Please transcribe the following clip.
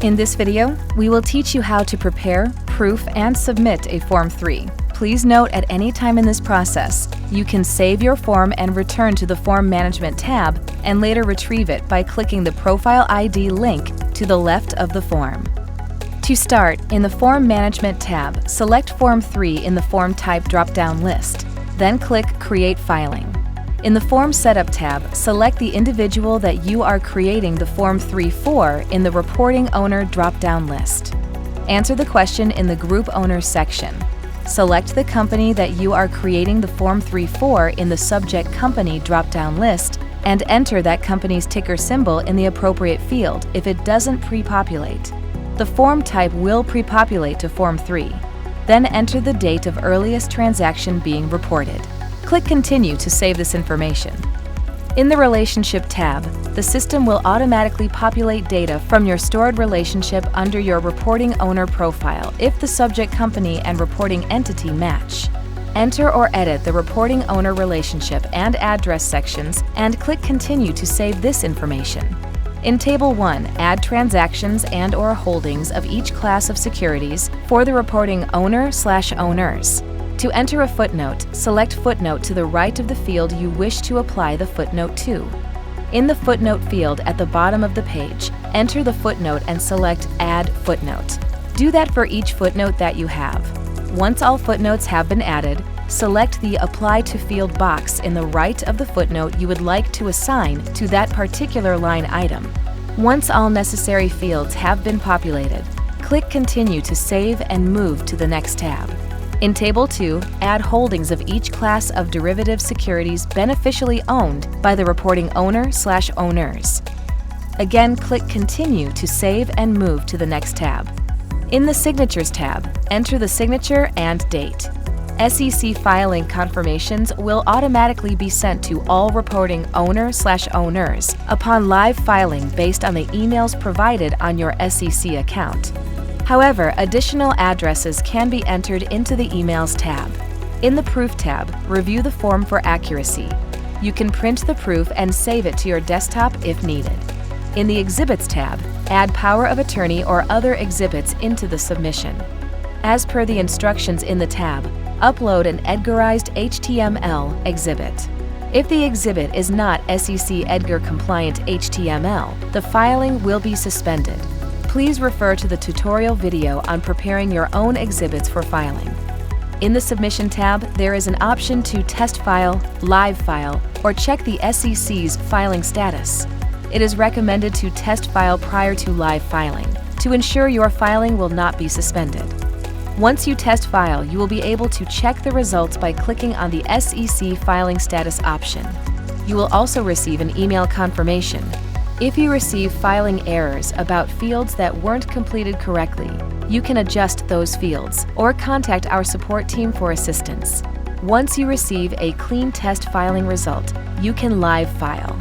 In this video, we will teach you how to prepare, proof, and submit a Form 3. Please note at any time in this process, you can save your form and return to the Form Management tab and later retrieve it by clicking the Profile ID link to the left of the form. To start, in the Form Management tab, select Form 3 in the Form Type drop-down list, then click Create Filing. In the Form Setup tab, select the individual that you are creating the Form 3 for in the Reporting Owner drop-down list. Answer the question in the Group Owners section. Select the company that you are creating the Form 3 for in the Subject Company drop-down list and enter that company's ticker symbol in the appropriate field if it doesn't pre-populate. The form type will pre-populate to Form 3. Then enter the date of earliest transaction being reported. Click Continue to save this information. In the Relationship tab, the system will automatically populate data from your stored relationship under your Reporting Owner profile if the subject company and reporting entity match. Enter or edit the Reporting Owner relationship and address sections and click Continue to save this information. In Table 1, add transactions and/or holdings of each class of securities for the Reporting Owner/owners. To enter a footnote, select Footnote to the right of the field you wish to apply the footnote to. In the Footnote field at the bottom of the page, enter the footnote and select Add Footnote. Do that for each footnote that you have. Once all footnotes have been added, select the Apply to Field box in the right of the footnote you would like to assign to that particular line item. Once all necessary fields have been populated, click Continue to save and move to the next tab. In Table 2, add holdings of each class of derivative securities beneficially owned by the Reporting Owner/owners. Again, click Continue to save and move to the next tab. In the Signatures tab, enter the signature and date. SEC filing confirmations will automatically be sent to all Reporting Owner/owners upon live filing based on the emails provided on your SEC account. However, additional addresses can be entered into the Emails tab. In the Proof tab, review the form for accuracy. You can print the proof and save it to your desktop if needed. In the Exhibits tab, add power of attorney or other exhibits into the submission. As per the instructions in the tab, upload an Edgarized HTML exhibit. If the exhibit is not SEC EDGAR compliant HTML, the filing will be suspended. Please refer to the tutorial video on preparing your own exhibits for filing. In the Submission tab, there is an option to test file, live file, or check the SEC's filing status. It is recommended to test file prior to live filing to ensure your filing will not be suspended. Once you test file, you will be able to check the results by clicking on the SEC filing status option. You will also receive an email confirmation. If you receive filing errors about fields that weren't completed correctly, you can adjust those fields or contact our support team for assistance. Once you receive a clean test filing result, you can live file.